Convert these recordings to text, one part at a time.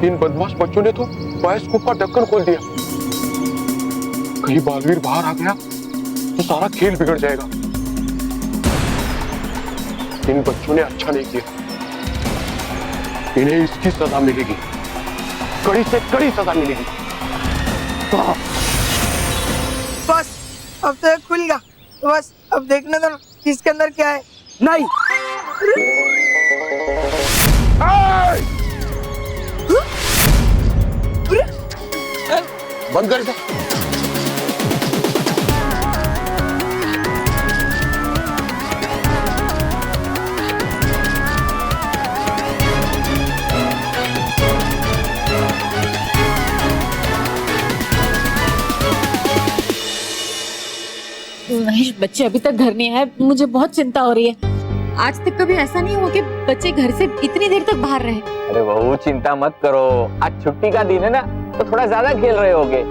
इन बदमाश बच्चों ने तो बायोस्कोप का ढक्कन खोल दिया। कहीं बालवीर बाहर आ गया तो सारा खेल बिगड़ जाएगा। इन बच्चों ने अच्छा नहीं किया, इन्हें इसकी सजा मिलेगी, कड़ी से कड़ी सजा मिलेगी। बस अब तो खुल गया, तो बस अब देखना था इसके अंदर क्या है। नहीं बंद कर इसे। महेश, बच्चे अभी तक घर नहीं आए, मुझे बहुत चिंता हो रही है। आज तक कभी ऐसा नहीं हुआ कि बच्चे घर से इतनी देर तक बाहर रहे। अरे बहू चिंता मत करो, आज छुट्टी का दिन है ना, तो थोड़ा ज्यादा खेल रहे होगे।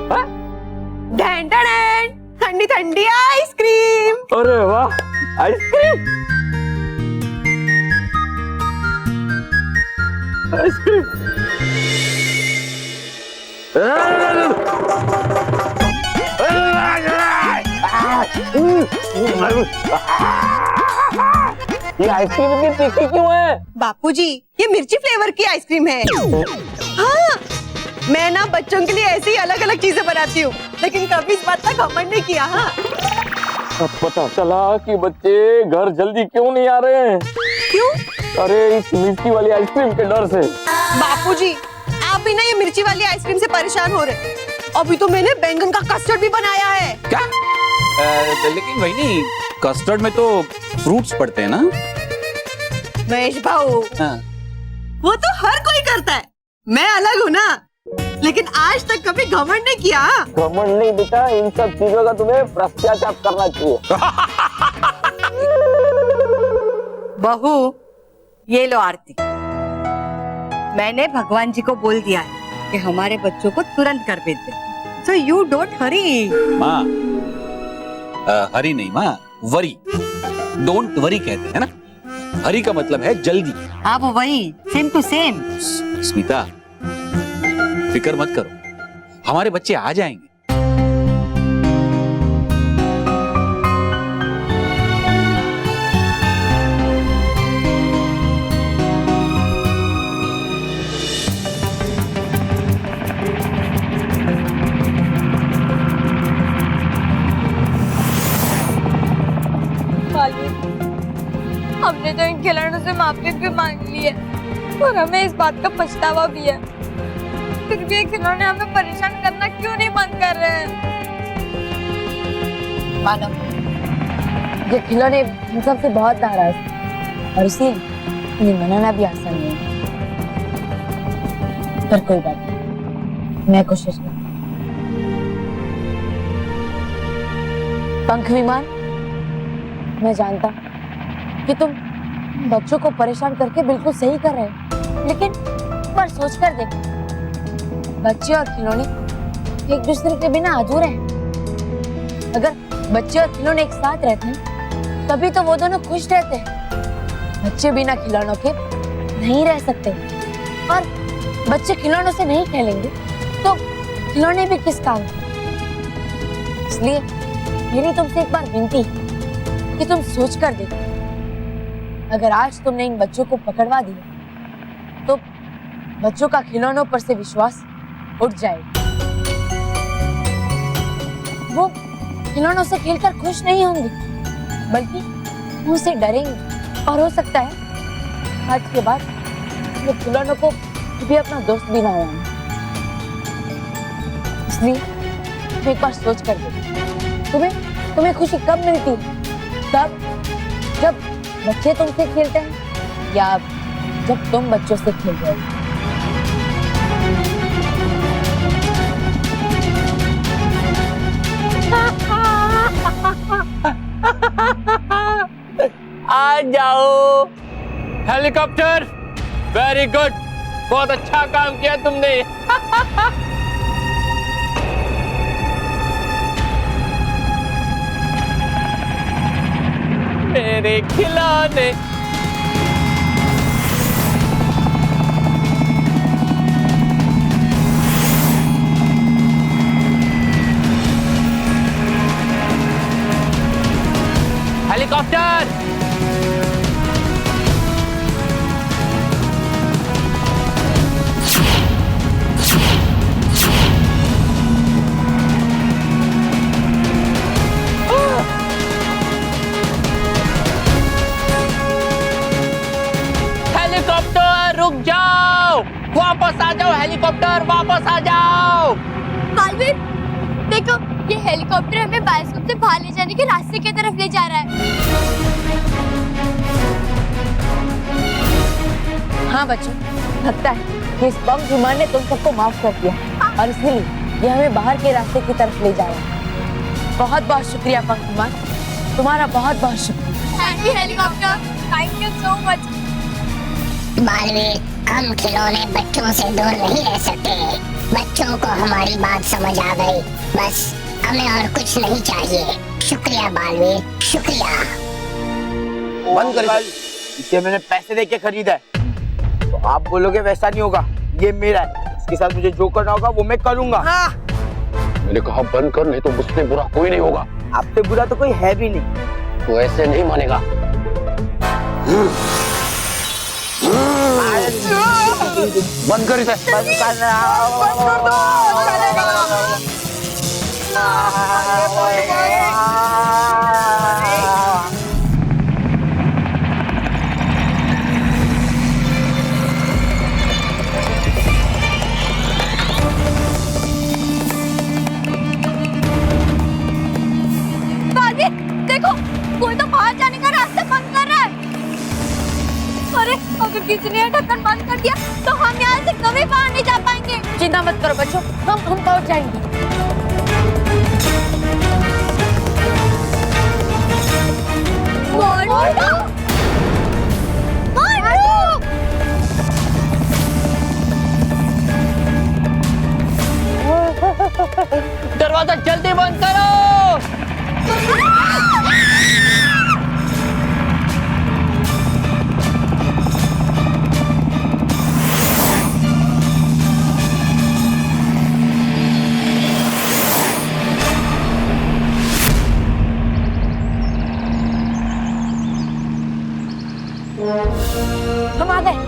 ठंडी ठंडी आइसक्रीम। अरे वाह, आइसक्रीम आइसक्रीम। ये आइसक्रीम इतनी तीखी क्यों है? बापूजी, ये मिर्ची फ्लेवर की आइसक्रीम है। हाँ, मैं ना बच्चों के लिए ऐसी अलग अलग चीजें बनाती हूँ, लेकिन कभी इस बात का घमंड नहीं किया। हाँ, अब पता चला कि बच्चे घर जल्दी क्यों नहीं आ रहे हैं। क्यों? अरे इस मिर्ची वाली आइसक्रीम के डर से। बापूजी, आप भी ना ये मिर्ची वाली आइसक्रीम से परेशान हो रहे। अभी तो मैंने बैंगन का कस्टर्ड भी बनाया है। क्या? लेकिन वही नहीं, कस्टर्ड में तो फ्रूट्स पड़ते हैं ना। महेश भाऊ, हाँ। वो तो हर कोई करता है, मैं अलग हूँ ना। लेकिन आज तक कभी घमंड नहीं किया। घमंड नहीं बेटा, इन सब चीजों का तुम्हें पश्चाताप करना चाहिए। बहू, ये लो आरती। मैंने भगवान जी को बोल दिया है कि हमारे बच्चों को तुरंत कर भेज दे। So you don't hurry। माँ, हरी नहीं माँ, वरी। डोंट वरी कहते हैं ना। हरी का मतलब है जल्दी। हाँ, वो वही, सेम टू सेम। स्मिता, फिक्र मत करो, हमारे बच्चे आ जाएंगे। हमने तो इन खिलौनों से माफी भी मांग ली है और हमें इस बात का पछतावा भी है। फिर भी ये खिलौने हमें परेशान करना क्यों नहीं बंद कर रहे हैं? मानव, ये खिलौने हम सबसे बहुत नाराज हैं और इसलिए इन्हें मनाना भी आसान नहीं है। पर कोई बात नहीं, मैं कोशिश करूँ। पंख विमान, मैं जानता कि तुम बच्चों को परेशान करके बिल्कुल सही कर रहे हो, लेकिन एक बार सोच कर देखो, बच्चे और खिलौने एक दूसरे के बिना अधूरे हैं। अगर बच्चे और खिलौने एक साथ रहते हैं तभी तो वो दोनों खुश रहते हैं। बच्चे बिना खिलौनों के नहीं रह सकते और बच्चे खिलौनों से नहीं खेलेंगे तो खिलौने भी किस काम के। इसलिए मेरी तुमसे एक बार विनती है कि तुम सोच कर देखो, अगर आज तुमने इन बच्चों को पकड़वा दिया तो बच्चों का खिलौनों पर से विश्वास उठ जाएगा। वो खिलौनों से खेलकर खुश नहीं होंगे बल्कि उनसे डरेंगे और हो सकता है आज के बाद वो खिलौनों को भी अपना दोस्त भी ना माने। इसलिए एक बार सोच कर देखो, तुम्हें खुशी कब मिलती है? तब जब बच्चे तुमसे खेलते हैं या जब तुम बच्चों से खेल रहे हो? आ जाओ। हेलीकॉप्टर, वेरी गुड, बहुत अच्छा काम किया तुमने। मेरे खिलौने। रुक जाओ, वापस आ जाओ हेलीकॉप्टर, वापस आ जाओ। बालवीर, देखो ये हेलीकॉप्टर हमें बायोस्कोप से बाहर ले जाने के रास्ते की तरफ ले जा रहा है। हाँ बच्चों, लगता है कि इस पंख विमान ने तुम सबको माफ कर दिया और इसलिए ये हमें बाहर के रास्ते की तरफ ले जा रहा है। बहुत बहुत शुक्रिया पंख विमान, तुम्हारा बहुत बहुत शुक्रिया। Thank you helicopter, thank you so much. Baalveer, हम खिलौने बच्चों से दूर नहीं रह सकते। बच्चों को हमारी बात समझ आ गई, बस हमें और कुछ नहीं चाहिए। शुक्रिया बालवीर, शुक्रिया। बंद कर इसे, मैंने पैसे दे के खरीदा है, तो आप बोलोगे वैसा नहीं होगा। ये मेरा है, इसके साथ मुझे जो करना होगा वो मैं करूंगा। मैंने कहा बंद कर, नहीं तो मुझसे बुरा कोई नहीं होगा। आपसे बुरा तो कोई है भी नहीं। तो ऐसे नहीं मानेगा। बंद कर इसे। बंद करना। बालवीर, देखो कोई तो बाहर जाने का रास्ता बंद कर रहा है। अरे अगर किसी ने ढक्कन बंद कर दिया तो हम यहाँ से कभी बाहर नहीं जा पाएंगे। चिंता मत करो बच्चों, हम पहुंच जाएंगे। दरवाजा जल्दी बंद करो। हम आ गए।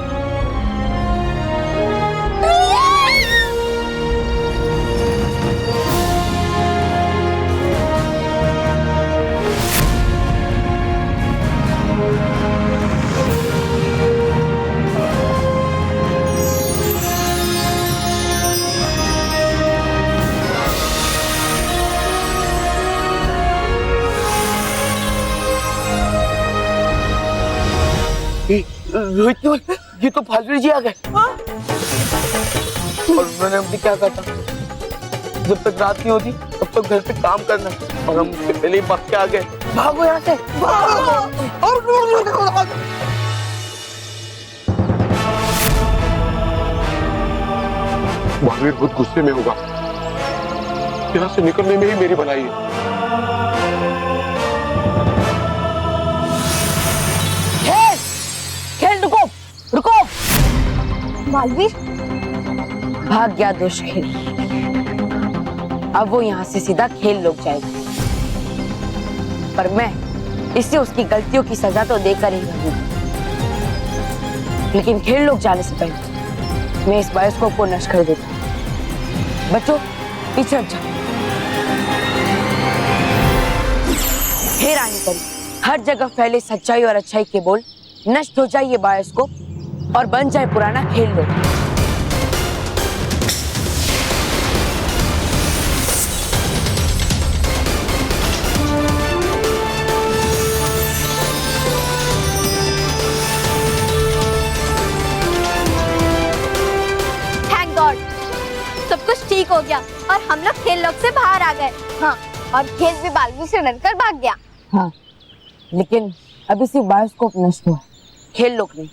रोहित, ये तो फालतू जी आ गए। और मैंने अभी क्या कहा था, जब तक रात नहीं होती तब तक घर पे काम करना, और हम उसके पहले ही भाग के आ गए। भागो यहाँ से, महावीर बहुत गुस्से में होगा। यहाँ से निकलने में ही मेरी भलाई है। खेल रुको, रुको। बालवीर, भाग गया दोष खेल। अब वो यहाँ से सीधा खेल लोग जाएगा, पर मैं इसे उसकी गलतियों की सजा तो देकर ही रहूंगा। लेकिन खेल लोग जाने से पहले मैं इस बायोस्कोप को नष्ट कर देता हूँ। बच्चों पीछे हट जाओ। हे रानी परी, हर जगह फैले सच्चाई और अच्छाई के बोल, नष्ट हो जाए ये बायोस्कोप और बन जाए पुराना खेल लोग। थैंक गॉड, सब कुछ ठीक हो गया और हम लोग खेल लोग से बाहर आ गए। हाँ, और खेल भी बालवीर से डरकर भाग गया। हाँ, लेकिन अभी सिर्फ बायोस्कोप नष्ट हुआ, खेल लोग नहीं।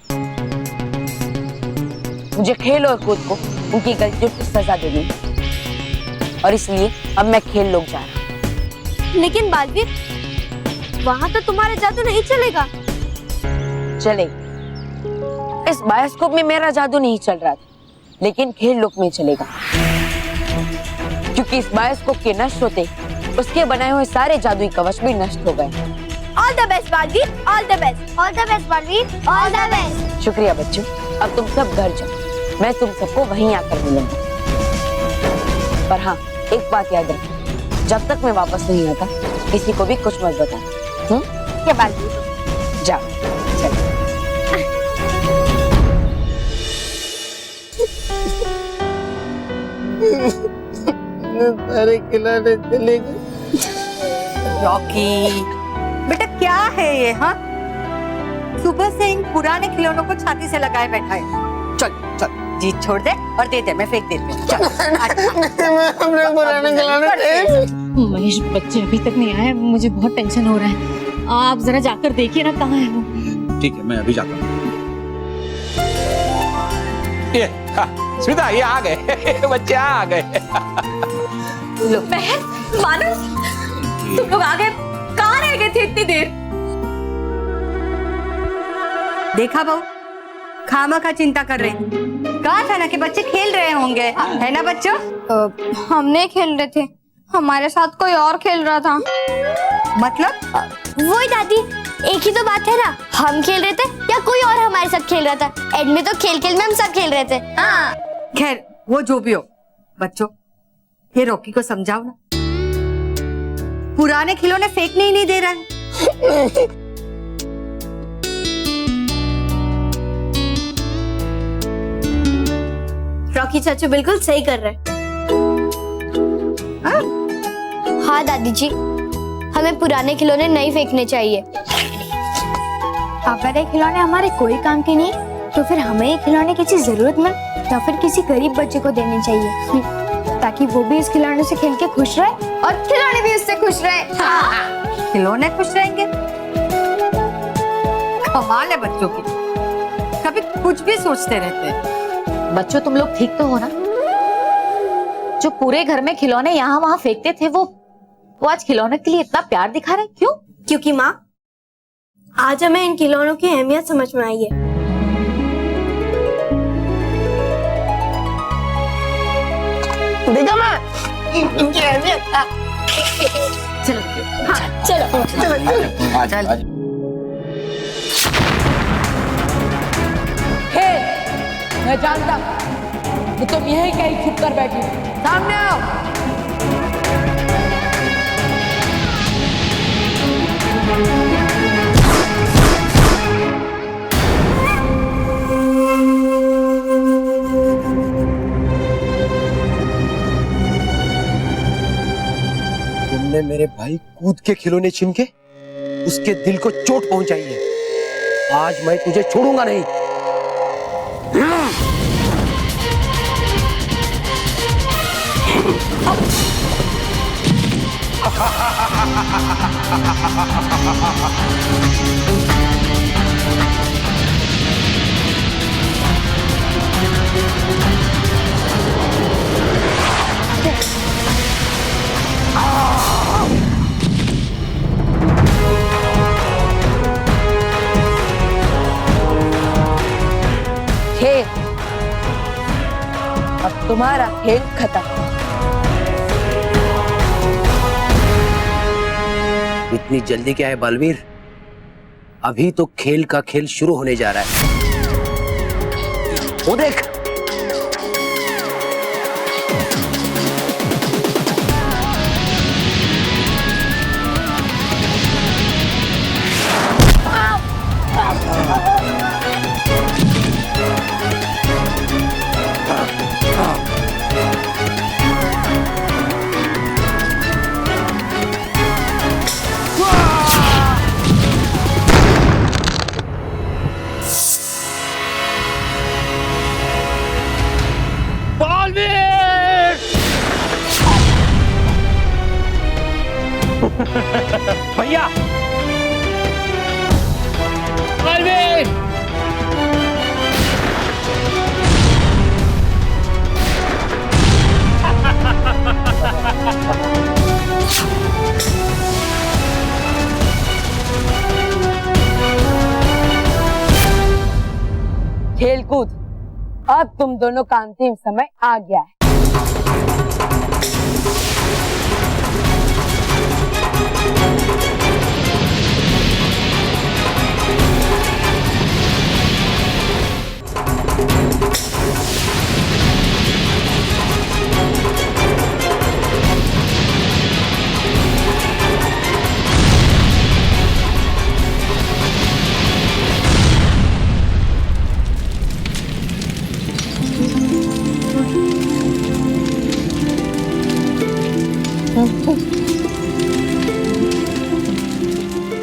मुझे खेल और कूद को उनकी गलतियों की सजा देनी है, और इसलिए अब मैं खेल लोग जा रहा हूँ। लेकिन बालवीर, वहाँ तो तुम्हारा जादू नहीं चलेगा। चलेगा। इस बायोस्कोप में मेरा जादू नहीं चल रहा था, लेकिन खेल लोग में चलेगा, क्योंकि इस बायोस्कोप के नष्ट होते उसके बनाए हुए सारे जादुई कवच भी नष्ट हो गए। All the best Baalveer, all the best, all the best Baalveer, all the best. शुक्रिया बच्चों, अब तुम सब घर जाओ, मैं तुम सबको वहीं आकर मिलूंगी। पर हाँ, एक बात याद रखना, जब तक मैं वापस नहीं आता किसी को भी कुछ मत बताना। क्या बालवीर? जाओ, चलो। सारे खिलौने चले गए। रॉकी बेटा क्या है ये? हाँ, सुबह से इन पुराने खिलौनों को छाती से लगाए बैठा है। चल चल जीत छोड़ दे और दे दे, मैं फेंक देती हूँ। चल हमने पुराने खिलौने महेश, बच्चे अभी तक नहीं आए, मुझे बहुत टेंशन हो रहा है। आप जरा जाकर देखिए ना कहाँ है वो। ठीक है, मैं अभी जाता हूँ। ये स्मिता, ये आ गए बच्चे आ गए। बहन, मानस, तुम लोग आ गए। कहाँ रह गए थे इतनी देर? देखा बहू, खामा का चिंता कर रहे थे। कहा था ना कि बच्चे खेल रहे होंगे, है ना बच्चों? हम नहीं खेल रहे थे, हमारे साथ कोई और खेल रहा था। मतलब? वही दादी, एक ही तो बात है ना, हम खेल रहे थे या कोई और हमारे साथ खेल रहा था। एंड में तो खेल खेल में हम सब खेल रहे थे। हाँ। खैर वो जो भी हो, बच्चों ये रॉकी को समझाओ ना, पुराने खिलौने फेंकने ही नहीं दे रहा है। रॉकी चाचू बिल्कुल सही कर रहे हैं। हाँ दादी जी, हमें पुराने खिलौने नहीं फेंकने चाहिए। अगर ये खिलौने हमारे कोई काम के नहीं तो फिर हमें ये खिलौने किसी जरूरतमंद या फिर किसी गरीब बच्चे को देने चाहिए, ताकि वो भी इस खिलौने से खेल के खुश रहे और खिलौने भी उससे खुश रहे। हाँ। खिलौने खुश रहेंगे? कमाल है बच्चों की, कभी कुछ भी सोचते रहते हैं। बच्चों तुम लोग ठीक तो हो ना? जो पूरे घर में खिलौने यहाँ वहाँ फेंकते थे, वो आज खिलौने के लिए इतना प्यार दिखा रहे हैं, क्यों? क्योंकि माँ, आज हमें इन खिलौनों की अहमियत समझ में आई है। देखा माँ, इनकी अहमियत। चलो हाँ चलो चल। मैं जानता कि तुम यही कहीं छुप कर बैठी हो। सामने आओ। तुमने मेरे भाई कूद के खिलौने छीन के उसके दिल को चोट पहुंचाई है। आज मैं तुझे छोड़ूंगा नहीं। खेल, अब तुम्हारा खेल खत्म। इतनी जल्दी क्या है बालवीर? अभी तो खेल का खेल शुरू होने जा रहा है। वो देख, भैया बालवीर, खेलकूद, अब तुम दोनों का अंतिम समय आ गया है।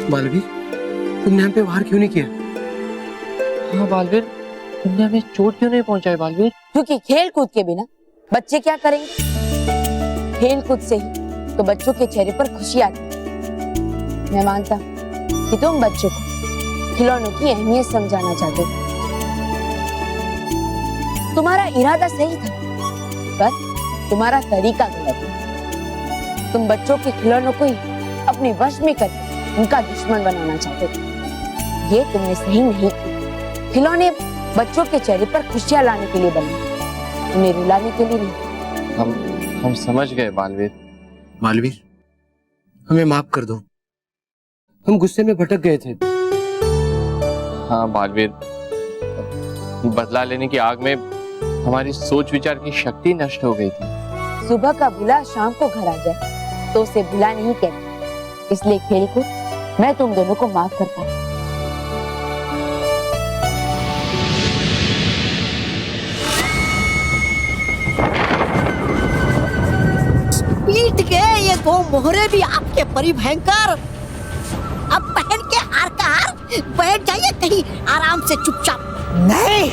बालवीर, तुमने हम पे वार क्यों नहीं किया? हाँ बालवीर, तुमने हमें चोट क्यों नहीं पहुंचाई बालवीर? क्योंकि खेल कूद के बिना बच्चे क्या करेंगे? खेल कूद से ही तो बच्चों के चेहरे पर खुशी आती है। मैं मानता कि तुम बच्चों को खिलौनों की अहमियत समझाना चाहते हो। तुम्हारा इरादा सही था, पर तुम्हारा तरीका गलत है। तुम बच्चों के खिलौनों को ही अपने वश में कर उनका दुश्मन बनाना चाहते थे। ये तुमने सही नहीं किया। खिलौने बच्चों के चेहरे पर खुशियां लाने के लिए बने, उन्हें रुलाने के लिए नहीं। हम समझ गए बालवीर। बालवीर, हमें माफ कर दो, हम गुस्से में भटक गए थे। हाँ बालवीर, बदला लेने की आग में हमारी सोच विचार की शक्ति नष्ट हो गई थी। सुबह का बुला शाम को घर आ जाए तो उसे बुला नहीं कहते। इसलिए खेल को मैं तुम दोनों को माफ करता हूँ। पीट के ये दो मोहरे भी आपके परी भयंकर। अब पहन के हार का हार बैठ जाइए कहीं आराम से चुपचाप। नहीं,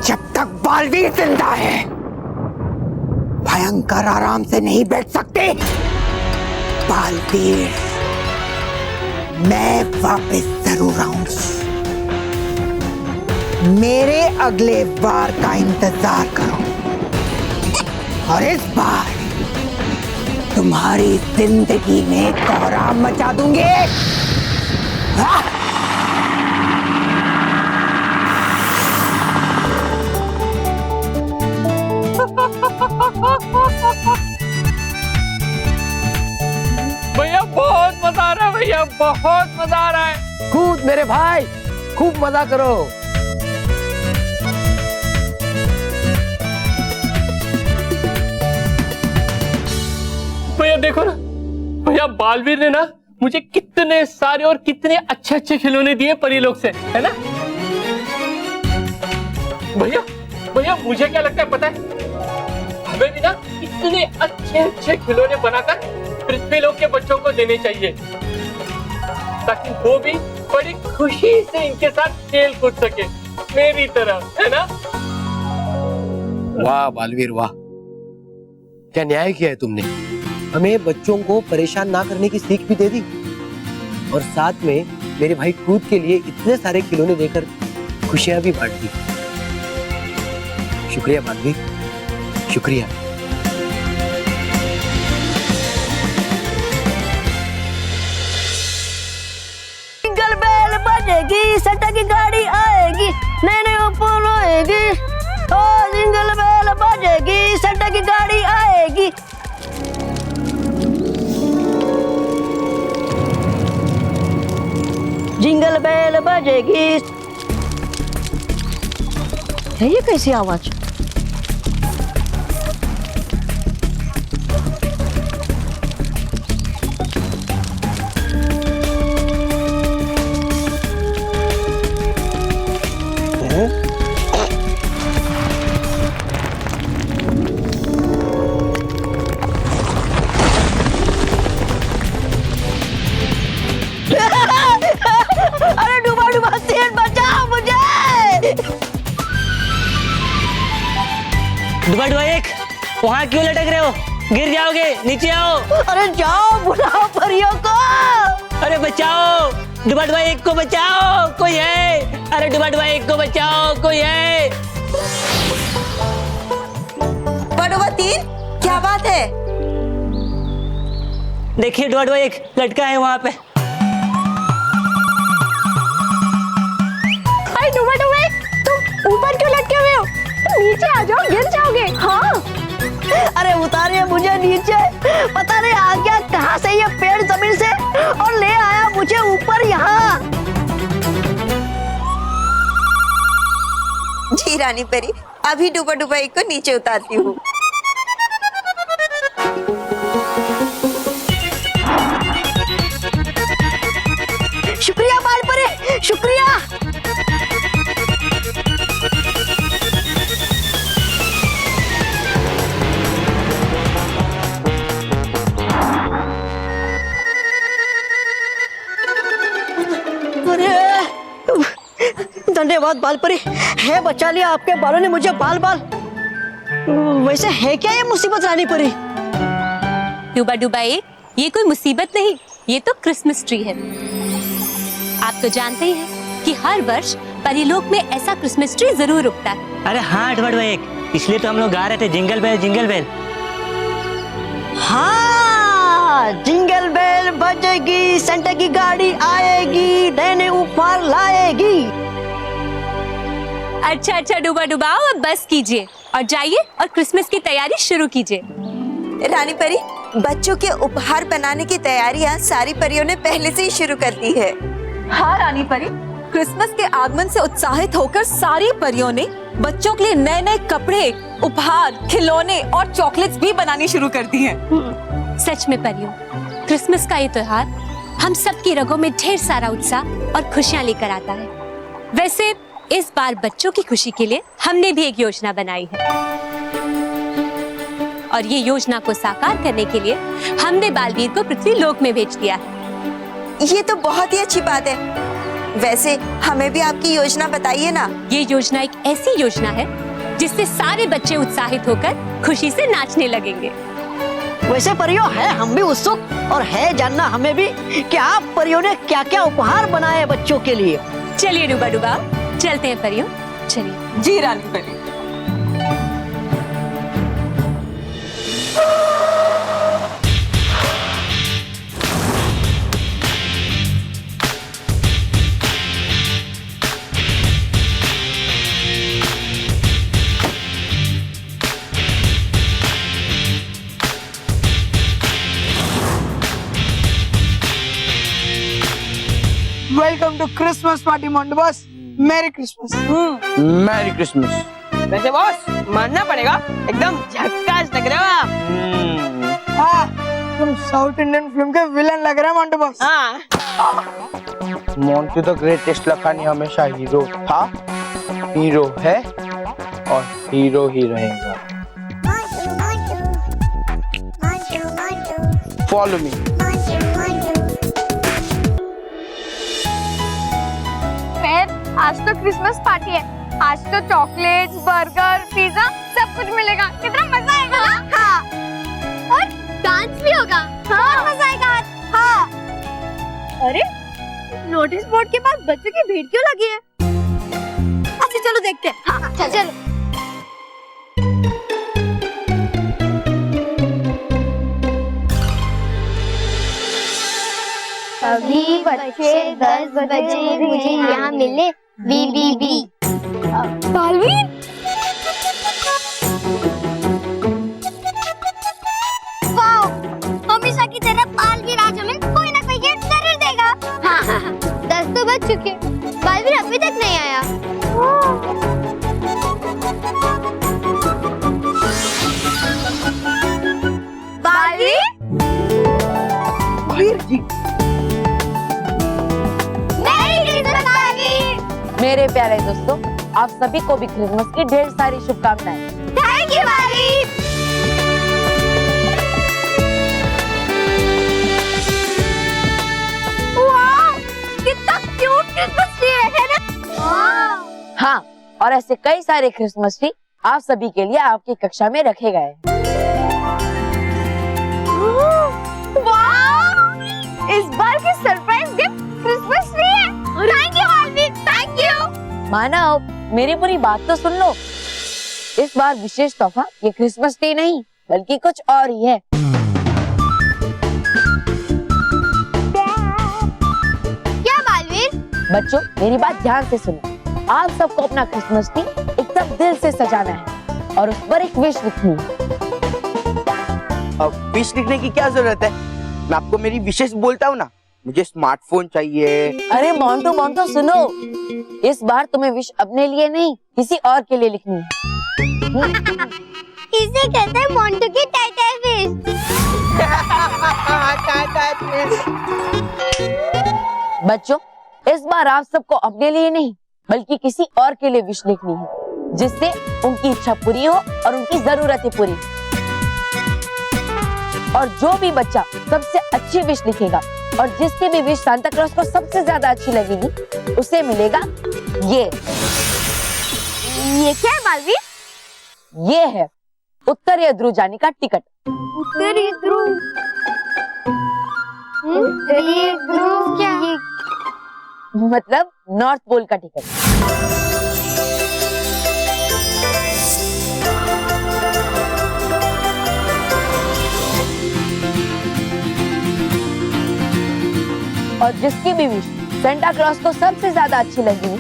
जब तक बालवीर जिंदा है भयंकर आराम से नहीं बैठ सकते। बालवीर, मैं वापस जरूर आऊंगी। मेरे अगले बार का इंतजार करो और इस बार तुम्हारी जिंदगी में कोहराम मचा दूंगी। भैया बहुत मजा आ रहा है, भैया बहुत मजा आ रहा है। कूद मेरे भाई, खूब मजा करो। भैया देखो ना, भैया बालवीर ने ना मुझे कितने सारे और कितने अच्छे अच्छे खिलौने दिए परी लोग से, है ना भैया? भैया मुझे क्या लगता है पता है, हमें भी ना इतने अच्छे अच्छे खिलौने बनाकर पृथ्वी लोक के बच्चों को देने चाहिए, ताकि वो भी बड़ी खुशी से इनके साथ खेल कूद सके मेरी तरह, है ना? वाह बालवीर वाह, क्या न्याय किया है तुमने। हमें बच्चों को परेशान ना करने की सीख भी दे दी और साथ में मेरे भाई कूद के लिए इतने सारे खिलौने देकर खुशियां भी बांट दी। शुक्रिया बालवीर, शुक्रिया। जिंगल बेल बजेगी, सटा की गाड़ी आएगी, नैने ऊपर आएगी। ओ जिंगल बेल बजेगी, सटा की गाड़ी आएगी। जिंगल बेल बजेगी। ये कैसी आवाज? अरे डूबा डूबा सेठ बचाओ मुझे। डुबा डुबा एक, वहाँ क्यों लटक रहे हो? गिर जाओगे, नीचे आओ। अरे जाओ, बुलाओ परियों को। अरे बचाओ, डुबा डुबा एक को बचाओ, कोई है? अरे डुबा डुबा एक को बचाओ, कोई है? डुबा डुबा तीन, क्या बात है? देखिए डुबा डुबा एक लटका है वहाँ पे। अरे डुबा डुबा एक, तुम ऊपर क्यों लटके हुए हो? नीचे आ जाओ, गिर जाओगे। हाँ अरे उतारिए मुझे नीचे। पता नहीं आ गया कहाँ से ये पेड़ जमीन से और ले आया मुझे ऊपर यहाँ। जी रानी परी, अभी डुबा डुबा एक को नीचे उतारती हूँ। शुक्रिया बाल परी, शुक्रिया। बात बाल परी है, बचा लिया आपके बालों ने मुझे बाल बाल। वैसे है क्या ये मुसीबत रानी परी? डूबा डूबा एक, ये कोई मुसीबत नहीं, ये तो क्रिसमस ट्री है। आप तो जानते ही हैं कि हर वर्ष परीलोक में ऐसा क्रिसमस ट्री जरूर उगता है। अरे हाँ डुबा डुबा एक, इसलिए तो हम लोग गा रहे थे जिंगल बेल जिंगल बेल। हाँ, जिंगल बेल बजेगी, सेंटा की गाड़ी आएगी, नए उपहार लाएगी। अच्छा अच्छा डूबा डुबाओ, अब बस कीजिए और जाइए और क्रिसमस की तैयारी शुरू कीजिए। रानी परी, बच्चों के उपहार बनाने की तैयारियां सारी परियों ने पहले से ही शुरू कर दी है। हाँ रानी परी, क्रिसमस के आगमन से उत्साहित होकर सारी परियों ने बच्चों के लिए नए नए कपड़े, उपहार, खिलौने और चॉकलेट्स भी बनानी शुरू कर दी हैं। सच में परियों, क्रिसमस का ये त्योहार हम सबकी रगों में ढेर सारा उत्साह और खुशियां लेकर आता है। वैसे इस बार बच्चों की खुशी के लिए हमने भी एक योजना बनाई है और ये योजना को साकार करने के लिए हमने बालवीर को पृथ्वी लोक में भेज दिया है। ये तो बहुत ही अच्छी बात है। वैसे हमें भी आपकी योजना बताइए ना। ये योजना एक ऐसी योजना है जिससे सारे बच्चे उत्साहित होकर खुशी से नाचने लगेंगे। वैसे परियों है हम भी उत्सुक और है जानना हमें भी कि आप परियों ने क्या क्या उपहार बनाए बच्चों के लिए। चलिए डूबा डूबा, चलते हैं परियों, चलिए। जी रानी परी। Welcome to Christmas party Monto boss. Merry Christmas. Merry Christmas. वैसे बॉस मानना पड़ेगा, एकदम झक्कास लग रहे हो आप। हाँ, तुम साउथ इंडियन फिल्म के विलन लग रहे हो मोंटो बॉस। हाँ। मोंटू द ग्रेटेस्ट लखानी हमेशा हीरो था, हीरो है और हीरो ही रहेगा। Follow me. आज तो क्रिसमस पार्टी है, आज तो चॉकलेट्स, बर्गर, पिज्जा सब कुछ मिलेगा। कितना मजा आएगा ना? हाँ। और डांस भी होगा। हाँ। और मजा आएगा। हाँ। अरे नोटिस बोर्ड के पास बच्चों की भीड़ क्यों लगी है? अच्छा चलो देखते हैं। हाँ, चलो। सभी बच्चे 10 बजे मुझे यहाँ मिले। बी। बालवीर, वाओ, हमेशा की तरह बालवीर आज हमें कोई ना कोई गिफ्ट जरूर देगा। हाँ, 10 तो बज चुके, बालवीर अभी तक नहीं आया। बालवीर? बालवीर जी। मेरे प्यारे दोस्तों, आप सभी को भी क्रिसमस की ढेर सारी शुभकामनाएं। Thank you Baalveer. वाह, कितना क्यूट क्रिसमस ट्री है ना? हाँ, और ऐसे कई सारे क्रिसमस ट्री आप सभी के लिए आपकी कक्षा में रखे गए। वाह, इस बार की सरप्राइज गिफ्ट क्रिसमस ट्री है। Thank you Baalveer, thank you. Manav, मेरी पूरी बात तो सुन लो। इस बार विशेष तोहफा ये क्रिसमस ट्री नहीं बल्कि कुछ और ही है। क्या बालवीर? बच्चों मेरी बात ध्यान से सुनो। आप सबको अपना क्रिसमस ट्री एकदम दिल से सजाना है और उस पर एक विश लिखनी है। अब विश लिखने की क्या जरूरत है? मैं आपको मेरी विशेष बोलता हूँ ना। मुझे स्मार्टफोन चाहिए। अरे मोंटू सुनो, इस बार तुम्हें विश अपने लिए नहीं किसी और के लिए लिखनी है। इसे कहते हैं मोंटू की टाटा विश। बच्चों इस बार आप सबको अपने लिए नहीं बल्कि किसी और के लिए विश लिखनी है, जिससे उनकी इच्छा पूरी हो और उनकी जरूरतें पूरी। और जो भी बच्चा सबसे अच्छी विश लिखेगा और जिसकी भी विश सांता क्लॉस को सबसे ज्यादा अच्छी लगेगी, उसे मिलेगा ये ये क्या है मालवीर? ये है उत्तरीय ध्रुव जाने का टिकट। उत्तरी ध्रुव? उत्तरी ध्रुव क्या? मतलब नॉर्थ पोल का टिकट। और जिसकी भी विश सेंटा क्लॉज को सबसे ज्यादा अच्छी लगी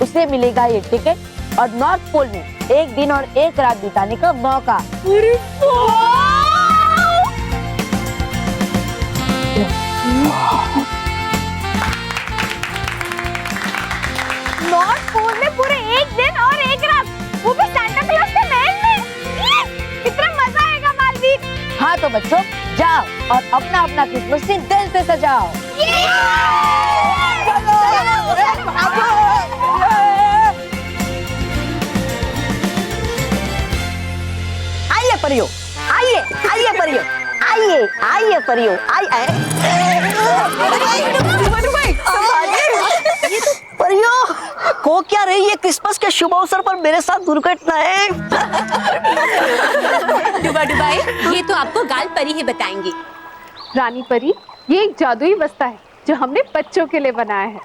उसे मिलेगा ये टिकट और नॉर्थ पोल में 1 दिन और 1 रात बिताने का मौका। नॉर्थ पोल में पूरे 1 दिन और 1 रात, वो भी सांता क्लॉज के महल में। कितना मजा आएगा मालवीर। हाँ तो बच्चों जाओ और अपना अपना क्रिसमस ट्री दिल से सजाओ। आइए परियो, आइए आइए परियो, आइए आइए परियो, परियो को क्या रही है क्रिसमस के शुभ अवसर पर मेरे साथ दुर्घटना है। डुबा डुबाई, ये तो आपको गाल परी ही बताएंगी। रानी परी, ये एक जादुई बस्ता है जो हमने बच्चों के लिए बनाया है।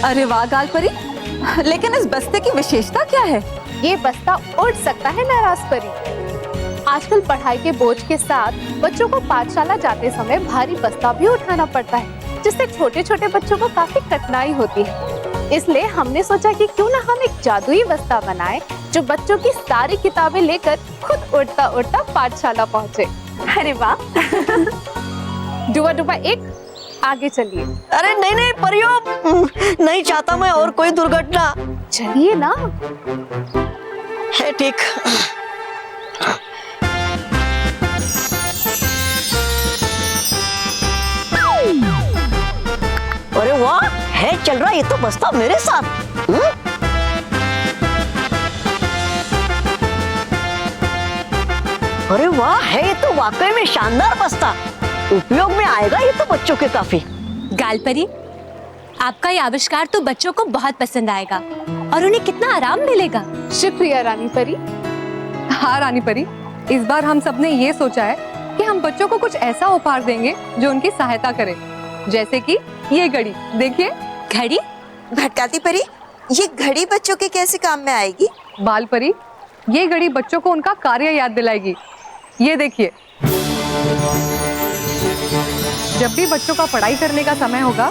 अरे वाह गाल परी, लेकिन इस बस्ते की विशेषता क्या है? ये बस्ता उड़ सकता है नाराज परी। आजकल पढ़ाई के बोझ के साथ बच्चों को पाठशाला जाते समय भारी बस्ता भी उठाना पड़ता है, जिससे छोटे छोटे बच्चों को काफी कठिनाई होती है। इसलिए हमने सोचा कि क्यों ना हम एक जादुई बस्ता बनाएं जो बच्चों की सारी किताबें लेकर खुद उड़ता उड़ता पाठशाला पहुँचे। अरे वाह। डुबा डुबा एक, आगे चलिए। अरे नहीं नहीं परियो, नहीं चाहता मैं और कोई दुर्घटना। चलिए ना। है ठीक। अरे वाह, है चल रहा ये तो बस्ता मेरे साथ। अरे वाह, है ये तो वाकई में शानदार बस्ता। उपयोग में आएगा ये तो बच्चों के काफी। गाल परी, आपका ये आविष्कार तो बच्चों को बहुत पसंद आएगा और उन्हें कितना आराम मिलेगा। शुक्रिया रानी परी। हाँ रानी परी, इस बार हम सबने ये सोचा है कि हम बच्चों को कुछ ऐसा उपहार देंगे जो उनकी सहायता करे, जैसे कि ये घड़ी देखिए। घड़ी? भटकाती परी, ये घड़ी बच्चों के कैसे काम में आएगी? बाल परी, ये घड़ी बच्चों को उनका कार्य याद दिलाएगी। ये देखिए, जब भी बच्चों का पढ़ाई करने का समय होगा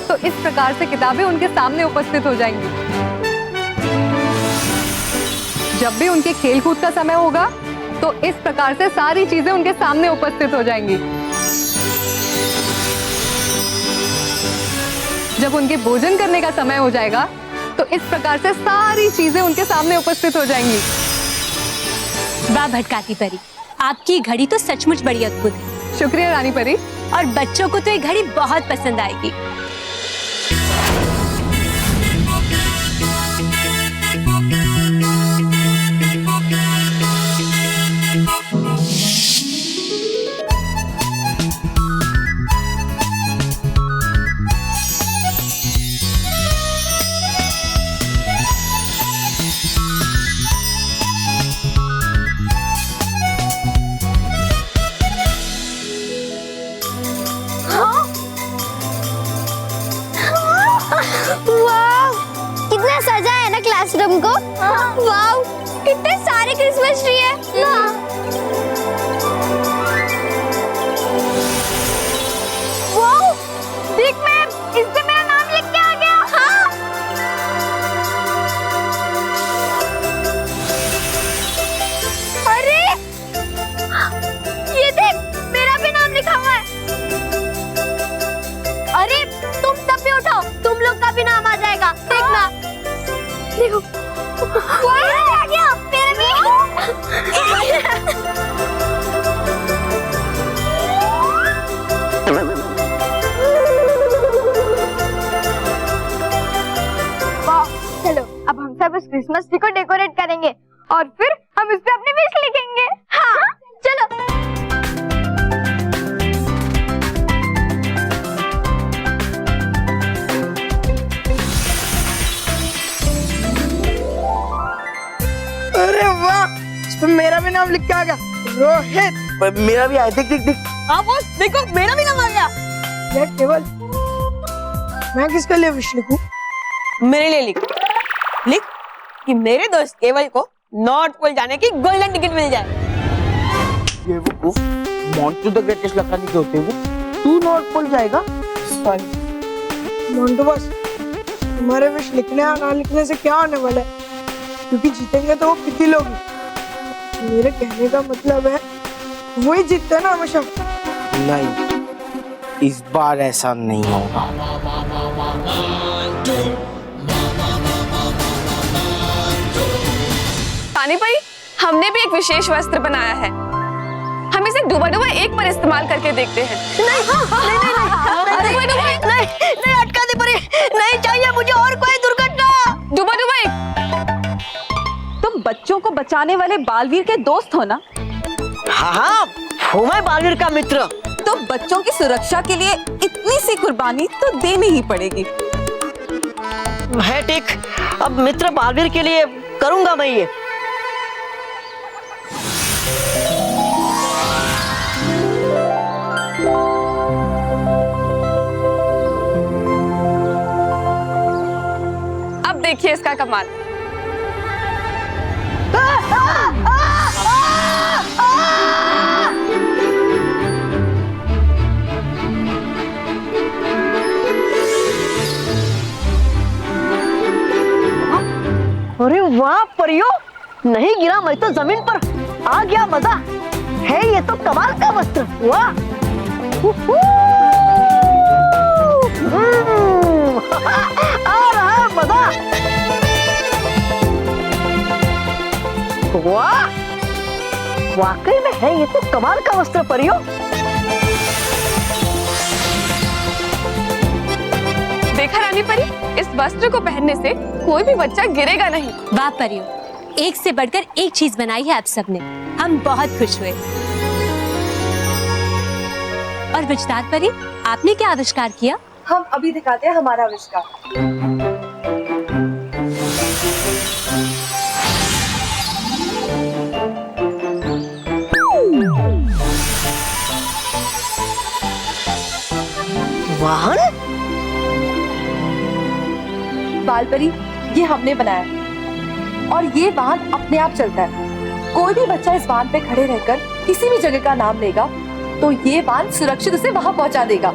तो इस प्रकार से किताबें उनके सामने उपस्थित हो जाएंगी। जब भी उनके खेल कूद का समय होगा तो इस प्रकार से सारी चीजें उनके सामने उपस्थित हो जाएंगी। जब उनके भोजन करने का समय हो जाएगा तो इस प्रकार से सारी चीजें उनके सामने उपस्थित हो जाएंगी। वाह भटकाती परी, आपकी घड़ी तो सचमुच बड़ी अद्भुत है। शुक्रिया रानी परी। और बच्चों को तो ये घड़ी बहुत पसंद आएगी। कितना सजा है ना क्लासरूम को। वाव, कितने सारे क्रिसमस ट्री है। वाव, देख मैं इस पे मेरा नाम लिख के आ गया। हाँ। अरे ये देख, मेरा भी नाम लिखा हुआ है। अरे तुम सब भी उठाओ, तुम लोग का भी नाम आ जाएगा। देखना, देखो, आ गया मेरा भी। चलो अब हम सब इस क्रिसमस ट्री को डेकोरेट करेंगे और फिर हम इस पे अपनी विश लिखेंगे। हाँ चलो। इसमें मेरा भी नाम लिख के आ गया, रोहित। मेरा भी आया, देख देख देख। हाँ बॉस, देखो मेरा भी नाम आ गया। यार केवल मैं किसके लिए विश लिखूं? मेरे लिए लिख कि मेरे दोस्त केवल को नॉर्थ पोल जाने की गोल्डन टिकट मिल जाए। ये वो मोंटू द ग्रेटेस्ट लखानी के होते वो, तू नॉर्थ पोल जाएगा? मोंटू बॉस, तुम्हारे विश लिखने या ना लिखने से क्या होने वाला है, क्योंकि जीतेंगे तो वो कितने लोग हैं। मेरे कहने का मतलब है वही जीतते हैं ना हमेशा। नहीं, इस बार ऐसा नहीं होगा। पानी भाई, हमने भी एक विशेष वस्त्र बनाया है। हम इसे डूबा डूबा एक पर इस्तेमाल करके देखते हैं। नहीं, अटका दे परी, नहीं चाहिए मुझे और कोई दुर्घटना। डूबा डूबा एक। तुम बच्चों को बचाने वाले बालवीर के दोस्त हो ना? हाँ, हूँ मैं बालवीर का मित्र। तो बच्चों की सुरक्षा के लिए इतनी सी कुर्बानी तो देनी ही पड़ेगी। है ठीक, अब मित्र बालवीर के लिए करूंगा मैं ये। अब देखिए इसका कमाल। अरे वाह परियों, नहीं गिरा मैं तो जमीन पर, आ गया मजा है। ये तो कमाल का वस्त्र, वाह। आ रहा है मजा, वाह, वाकई में है ये तो कमाल का वस्त्र परियों। देखा रानी परी, इस वस्त्र को पहनने से कोई भी बच्चा गिरेगा नहीं। वाह परियों, एक से बढ़कर एक चीज बनाई है आप सबने। हम बहुत खुश हुए। और विजदार परी, आपने क्या आविष्कार किया? हम अभी दिखाते हैं हमारा आविष्कार। वाहन? बालपरी, ये हमने बनाया और ये वाहन अपने आप चलता है। कोई भी बच्चा इस वाहन पे खड़े रहकर किसी भी जगह का नाम लेगा तो ये वाहन सुरक्षित उसे वहां पहुंचा देगा।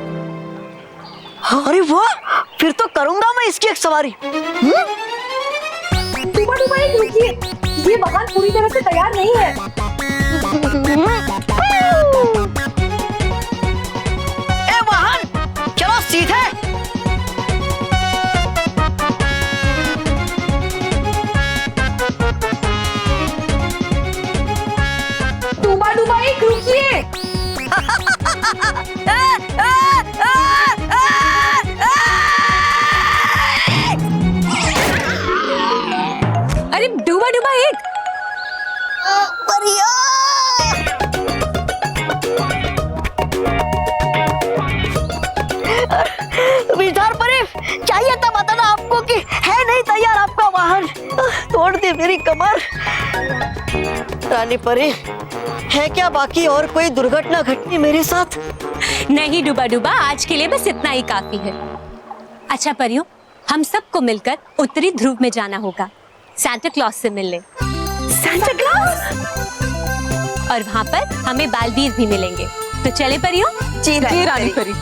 अरे वाह, फिर तो करूंगा मैं इसकी एक सवारी। डूबा डूबा एक रुकिए, ये वाहन पूरी तरह से तैयार नहीं है। ए वाहन, चलो सीधे। डूबा डूबा एक रुकिए। अरे डूबा डूबा एक। विचार परी, चाहिए था बताना आपको कि है नहीं तैयार आपका वाहन। तोड़ दी मेरी कमर। रानी परी, है क्या बाकी और कोई दुर्घटना घटनी मेरे साथ? नहीं डूबा डूबा, आज के लिए बस इतना ही काफी है। अच्छा परियों, हम सबको मिलकर उत्तरी ध्रुव में जाना होगा सांता क्लॉज से मिलने। Santa Claus? और वहाँ पर हमें बालवीर भी मिलेंगे। तो चले परियों? जी रानी परी।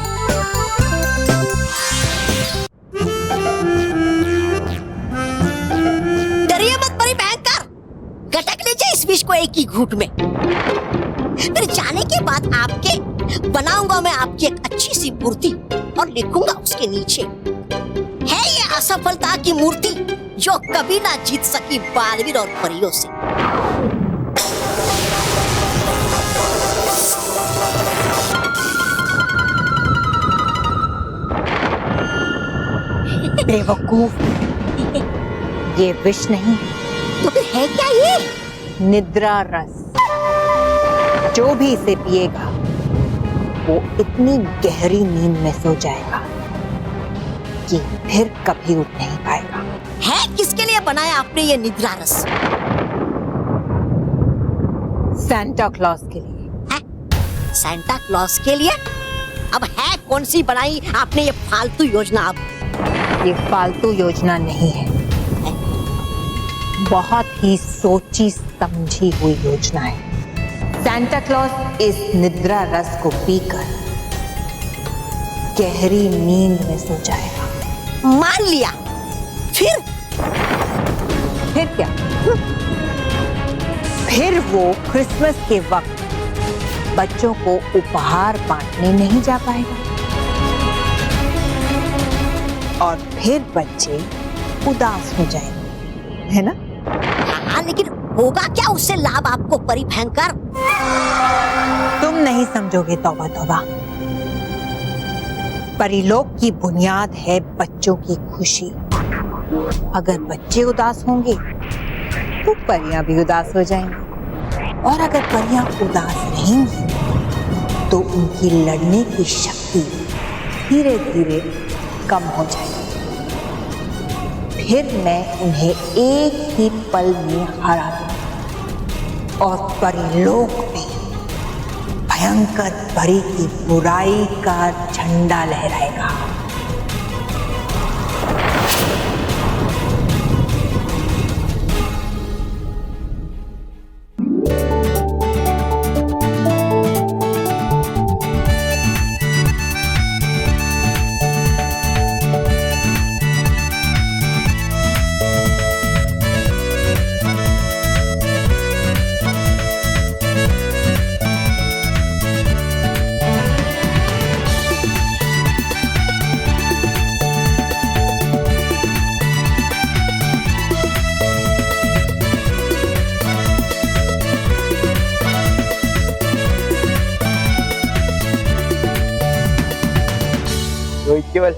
डरिए मत परी भयंकर, गटक लीजिए इस विष को एक ही घूंट में। फिर जाने के बाद आपके बनाऊंगा मैं आपकी एक अच्छी सी मूर्ति और लिखूंगा उसके नीचे, है ये असफलता की मूर्ति जो कभी ना जीत सकी बालवीर और परियों से। बेवकूफ, ये विष नहीं, तो फिर है क्या ये? निद्रा रस। जो भी इसे पिएगा वो इतनी गहरी नींद में सो जाएगा कि फिर कभी उठ नहीं पाएगा। है किसके लिए बनाया आपने ये निद्रा रस? सैंटा क्लॉज के लिए। सैंटा क्लॉज के लिए? अब है कौन सी बनाई आपने ये फालतू योजना? अब ये फालतू योजना नहीं है, बहुत ही सोची समझी हुई योजना है। सैंटा क्लॉज इस निद्रा रस को पीकर गहरी नींद में सो जाएगा। मान लिया, फिर क्या? फिर वो क्रिसमस के वक्त बच्चों को उपहार बांटने नहीं जा पाएगा और फिर बच्चे उदास हो जाएंगे, है ना? हाँ, लेकिन होगा क्या उससे लाभ आपको परी भयंकर? तुम नहीं समझोगे तौबा तौबा। परिलोक की बुनियाद है बच्चों की खुशी। अगर बच्चे उदास होंगे तो परियां भी उदास हो जाएंगी, और अगर परियां उदास रहेंगी तो उनकी लड़ने की शक्ति धीरे धीरे कम हो जाएगी। फिर मैं उन्हें एक ही पल में हरा दूंगा और परिलोक में भयंकर परी की बुराई का झंडा लहराएगा। केवल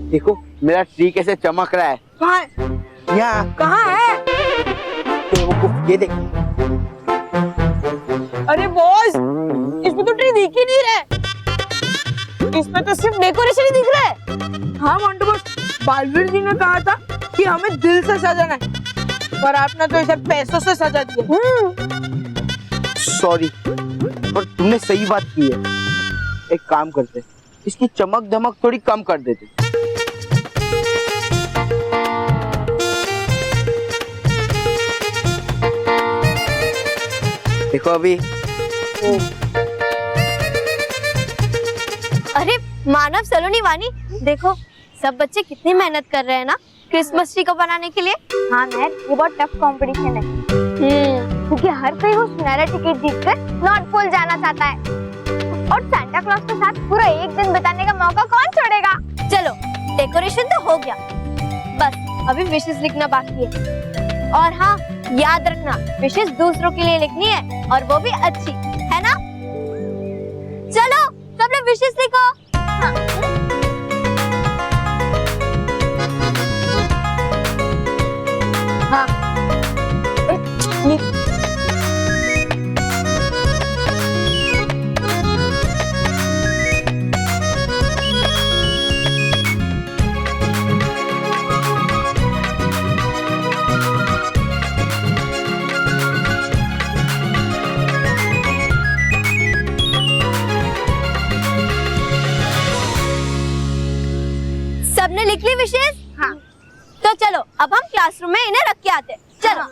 देखो मेरा ट्री कैसे चमक रहा है। कहाँ है? यहाँ। कहाँ है? तो ये देख। अरे बॉस, इसमें तो ट्री दिख ही नहीं रहा है। इसमें तो सिर्फ डेकोरेशन ही दिख रहा है। हाँ मोंटू बॉस, बालवीर जी ने कहा था कि हमें दिल से सजाना है, पर आपने तो इसे पैसों से सजा दिया। सॉरी, पर तुमने सही बात की है। एक काम करते, इसकी चमक धमक थोड़ी कम कर देते। देखो अभी। अरे मानव सलोनी वानी, देखो सब बच्चे कितनी मेहनत कर रहे हैं ना क्रिसमस ट्री को बनाने के लिए। हाँ मैम, ये बहुत टफ कंपटीशन है। क्योंकि हर कोई वो सुनहरा टिकट जीतकर नॉर्थ पोल जाना चाहता है, और सैंटा क्लॉज के साथ पूरा एक दिन बिताने का मौका कौन छोड़ेगा। चलो डेकोरेशन तो हो गया, बस अभी विशेष लिखना बाकी है। और हाँ, याद रखना विशेष दूसरों के लिए लिखनी है, और वो भी अच्छी, है ना? चलो सब लोग विशेष लिखो। हाँ। सबने लिख ली विशेष? हाँ। तो चलो अब हम क्लासरूम में इन्हें रख के आते हैं। चलो।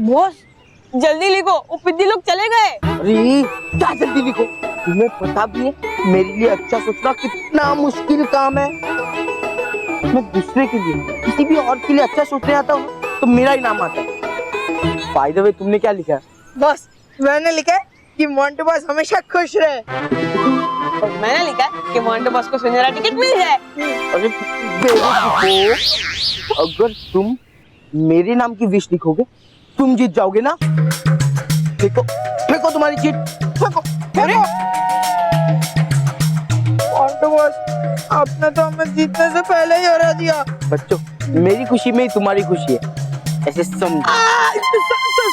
बॉस, जल्दी लिखो, वो पिद्दी लोग चले गए। अरे क्या जल्दी लिखो? तुम्हें पता भी है मेरे लिए अच्छा सोचना कितना मुश्किल काम है। मैं दूसरे के लिए, किसी भी और के लिए अच्छा सोचने आता हूँ तो मेरा ही नाम आता है। बाय द वे, तुमने क्या लिखा है? बॉस, मैंने लिखा है कि मोंटू बॉस हमेशा खुश रहे। और मैंने लिखा है कि मोंटू बॉस को सुनहरा टिकट मिल जाए। अरे बेवकूफो, अगर तुम मेरे नाम की विश लिखोगे तुम जीत जाओगे ना। देखो, फेंको तुम्हारी चीट, फेंको, फेंको। मोंटू बॉस, आपने तो हमें जीतने से पहले ही हरा दिया। बच्चों, मेरी खुशी में ही तुम्हारी खुशी है, ऐसे समझो।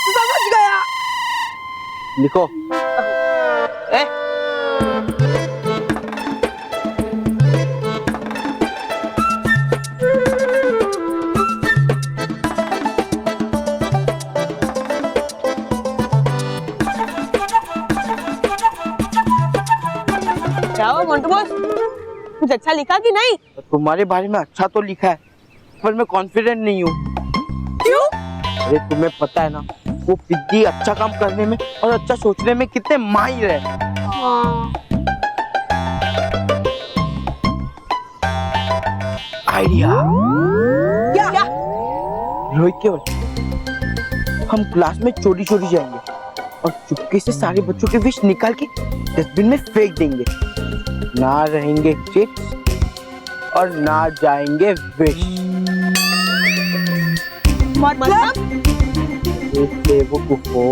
समझ गया। लिखो। क्या हुआ मोंटू बॉस, कुछ अच्छा लिखा कि नहीं? तुम्हारे बारे में अच्छा तो लिखा है, पर मैं कॉन्फिडेंट नहीं हूँ। क्यों? अरे तुम्हें पता है ना, वो पिद्दी अच्छा काम करने में और अच्छा सोचने में कितने माहिर है। आइडिया क्या? रोहित केवल हम क्लास में चोरी चोरी जाएंगे और चुपके से सारे बच्चों के विश निकाल के डस्टबिन में फेंक देंगे। ना रहेंगे चिट्स और ना जाएंगे विश। मतलब? बेवकूफो,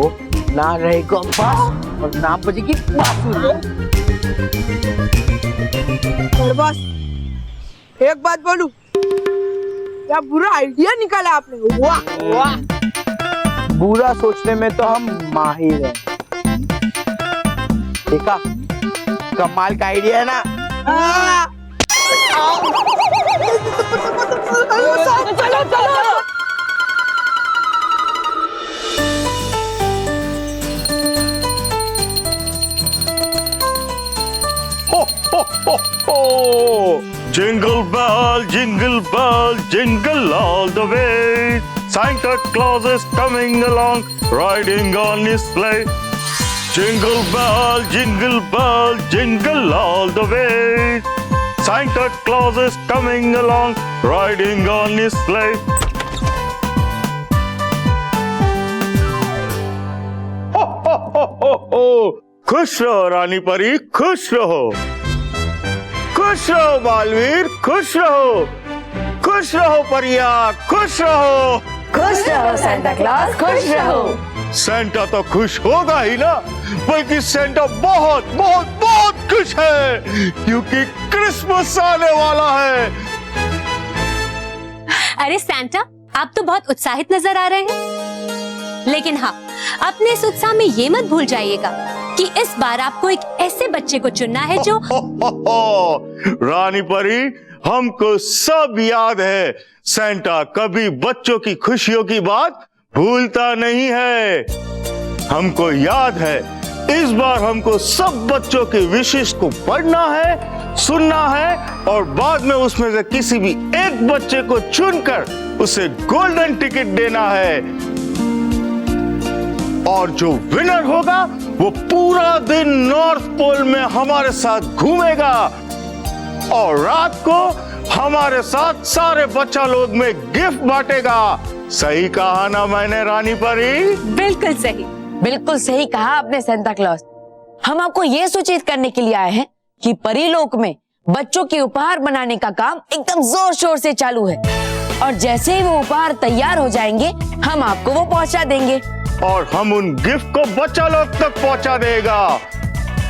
ना रहेगा बास और ना बजेगी बांसुरी। बस एक बात बोलूं, क्या बुरा आइडिया निकाला आपने। वाह वाह, बुरा सोचने में तो हम माहिर हैं। देखा, कमाल का आइडिया है ना। चलो चलो। Jingle bell, jingle all the way. Santa Claus is coming along, riding on his sleigh. Jingle bell, jingle all the way. Santa Claus is coming along, riding on his sleigh. Ho ho ho ho ho! खुश रहो रानी परी, खुश रहो। खुश रहो बालवीर, खुश रहो। खुश रहो परिया, खुश रहो। खुश रहो सेंटा क्लॉज, खुश रहो। सेंटा तो खुश होगा ही ना, बल्कि सेंटा बहुत बहुत बहुत खुश है, क्योंकि क्रिसमस आने वाला है। अरे सेंटा, आप तो बहुत उत्साहित नजर आ रहे हैं। लेकिन हाँ, अपने इस उत्साह में ये मत भूल जाइएगा कि इस बार आपको एक ऐसे बच्चे को चुनना है जो रानी परी, हमको सब याद है। सेंटा कभी बच्चों की खुशियों की बात भूलता नहीं है। हमको याद है, इस बार हमको सब बच्चों के विशेष को पढ़ना है, सुनना है और बाद में उसमें से किसी भी एक बच्चे को चुनकर उसे गोल्डन टिकट देना है। और जो विनर होगा वो पूरा दिन नॉर्थ पोल में हमारे साथ घूमेगा और रात को हमारे साथ सारे बच्चा लोग में गिफ्ट बांटेगा। सही कहा ना मैंने रानी परी? बिल्कुल सही, बिल्कुल सही कहा आपने सेंटा क्लॉज। हम आपको ये सूचित करने के लिए आए हैं कि परीलोक में बच्चों के उपहार बनाने का काम एकदम जोर शोर से चालू है और जैसे ही वो उपहार तैयार हो जाएंगे हम आपको वो पहुंचा देंगे और हम उन गिफ्ट को बच्चा लोग तक पहुंचा देगा।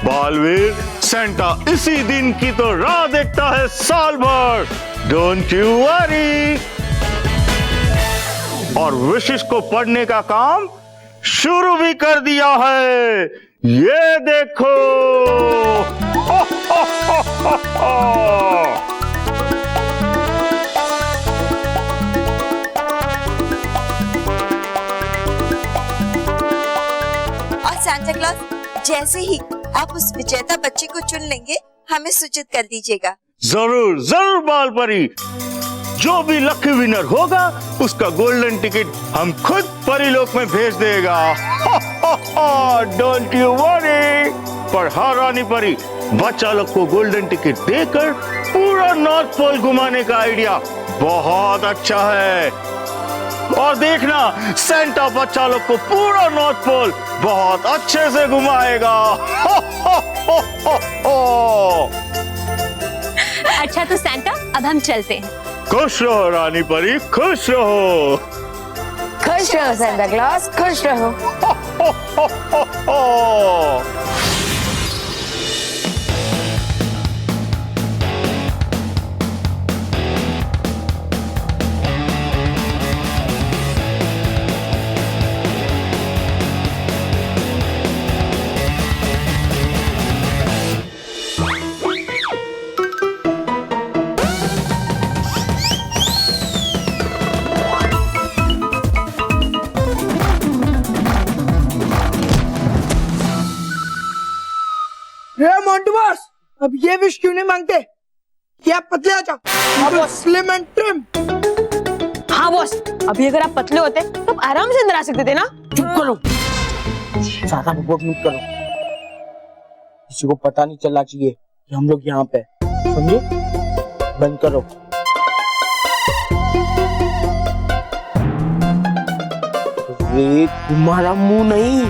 बालवीर, सेंटा इसी दिन की तो राह देखता है साल भर। Don't you worry. और विशेष को पढ़ने का काम शुरू भी कर दिया है। ये देखो। हो, हो, हो, हो, हो। सांता क्लॉज, जैसे ही आप उस विजेता बच्चे को चुन लेंगे हमें सूचित कर दीजिएगा। जरूर जरूर बाल परी, जो भी लकी विनर होगा उसका गोल्डन टिकट हम खुद परीलोक में भेज देगा। Don't you worry. पर हाँ रानी परी, बच्चा लोग को गोल्डन टिकट देकर पूरा नॉर्थ पोल घुमाने का आइडिया बहुत अच्छा है। और देखना, सेंटा बच्चा लोग को पूरा नॉर्थ पोल बहुत अच्छे से घुमाएगा। अच्छा तो सेंटा, अब हम चलते हैं। खुश रहो रानी परी, खुश रहो। खुश रहो सेंटा क्लॉज, खुश रहो। रे मोंटू बॉस, अब ये विश क्यों नहीं मांगते कि आप पतले आ जाओ, स्लिम एंड ट्रिम। हाँ बॉस, अभी अगर आप पतले होते तो आप आराम से अंदर आ सकते थे ना। चुप करो, ज्यादा बकवास मत करो। किसी को पता नहीं चलना चाहिए कि हम लोग यहाँ पे, समझे? बंद करो। अरे तुम्हारा मुंह नहीं,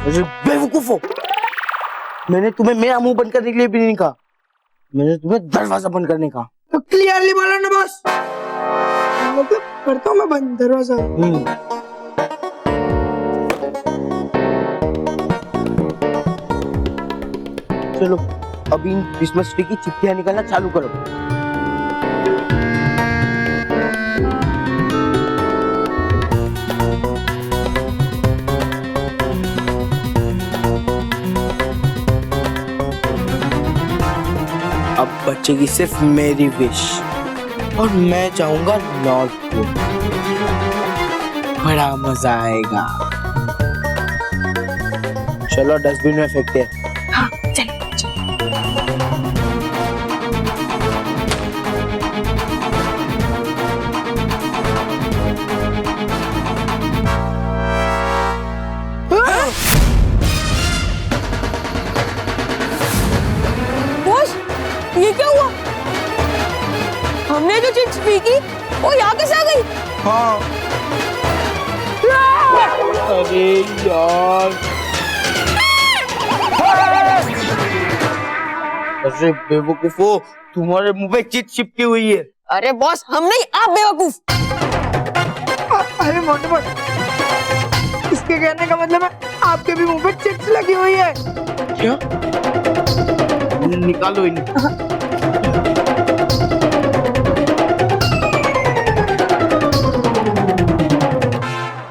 अरे बेवकूफ हो, मैंने तुम्हें मेरा मुंह बंद करने के लिए भी नहीं कहा, मैंने तुम्हें दरवाजा बंद करने का। तो क्लियरली बोलो ना बॉस, मतलब करता हूँ मैं बंद दरवाजा। चलो अभी इन क्रिसमस ट्री की चिट्ठियां निकालना चालू करो। अब बचेगी सिर्फ मेरी विश और मैं जाऊंगा नॉर्थ पोल। बड़ा मजा आएगा। चलो डस्टबिन में फेंकते हैं। हाँ चलो। ये क्या हुआ? हमने जो चिप्स फेंकी वो यहाँ कैसे आ गई? हाँ। अरे यार, अरे बेवकूफो, तुम्हारे मुंह पे चिट चिपकी हुई है। अरे बॉस, हम नहीं, आप बेवकूफ। अरे मोंटू बॉस, इसके कहने का मतलब है आपके भी मुंह पे चिप्स लगी हुई है। क्या? निकालो इन्हें।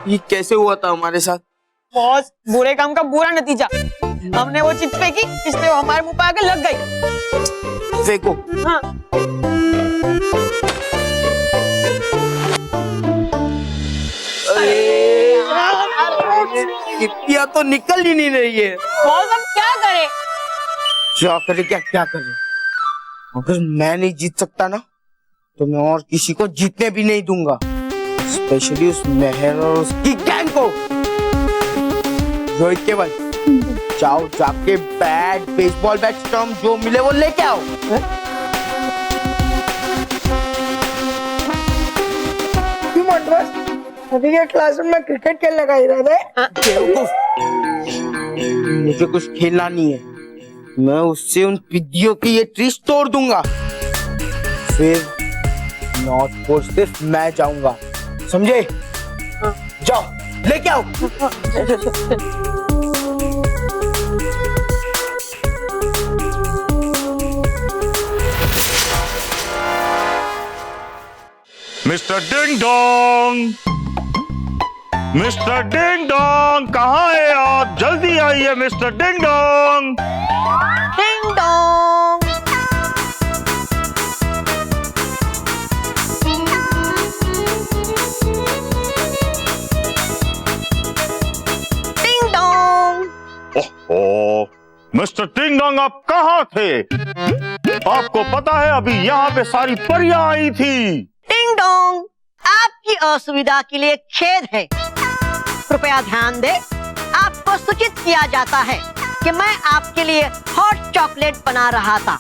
ये कैसे हुआ था हमारे साथ? बॉस, बुरे काम का बुरा नतीजा। हमने वो चिप्स फेंकी, इसलिए वो हमारे मुंह पे आके लग गई। फेंको। हाँ। चिट्ठियां तो निकल ही नहीं रही है। बॉस अब क्या करें? क्या करे, क्या करे? अगर मैं नहीं जीत सकता ना, तो मैं और किसी को जीतने भी नहीं दूंगा, स्पेशली उस मेहर और उसकी गैंग को। रोहित केवल, जाओ जाके बैट, बेसबॉल बैट, स्टंप जो मिले वो लेके आओ। क्यों मोंटू बॉस, अभी के क्लासरूम में क्रिकेट खेलने का इरादा है? बेवकूफ, मुझे कुछ खेलना नहीं है। मैं उससे उन पिद्दियों की ये ट्री तोड़ दूंगा, फिर नॉर्थ पोल सिर्फ मैं जाऊंगा, समझे? जाओ लेके आओ। Mister ding dong, mister ding dong, कहाँ है आप? जल्दी आइए mister ding dong. Ding dong. Ding dong. ओहो, मिस्टर डिंग डोंग आप कहाँ थे? आपको पता है अभी यहाँ पे सारी परियां आई थी। डिंग डोंग, आपकी असुविधा के लिए खेद है। कृपया ध्यान दें, आपको सूचित किया जाता है कि मैं आपके लिए हॉट चॉकलेट बना रहा था,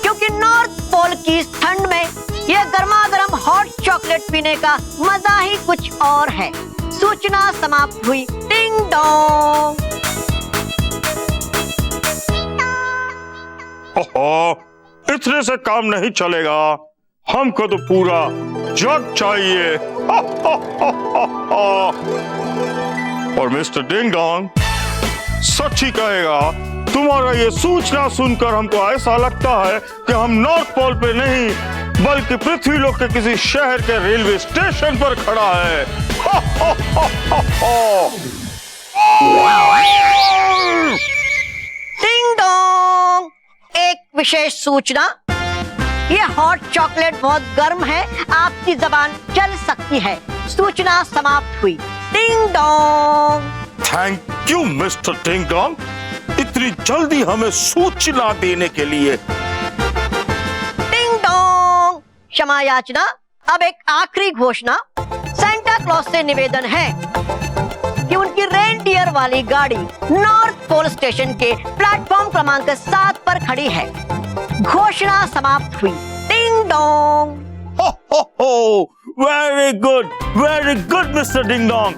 क्योंकि नॉर्थ पोल की इस ठंड में ये गर्मा-गर्म हॉट चॉकलेट पीने का मजा ही कुछ और है। सूचना समाप्त हुई। Ding dong. ओहो, इतने से काम नहीं चलेगा, हमको तो पूरा जग चाहिए। और मिस्टर डिंग डोंग सच ही कहेगा, तुम्हारा ये सूचना सुनकर हमको ऐसा लगता है कि हम नॉर्थ पोल पे नहीं बल्कि पृथ्वी लोक के किसी शहर के रेलवे स्टेशन पर खड़ा है। डिंग डोंग, एक विशेष सूचना, ये हॉट चॉकलेट बहुत गर्म है, आपकी जबान जल सकती है। सूचना समाप्त हुई। Ding dong. Thank you mister ding dong, इतनी जल्दी हमें सूचना देने के लिए। Ding dong. क्षमा याचना। अब एक आखिरी घोषणा। सेंटा क्लॉज से निवेदन है कि उनकी रेनडियर वाली गाड़ी नॉर्थ पोल स्टेशन के प्लेटफॉर्म क्रमांक 7 पर खड़ी है। घोषणा समाप्त हुई। Ding dong. Very good mister ding dong.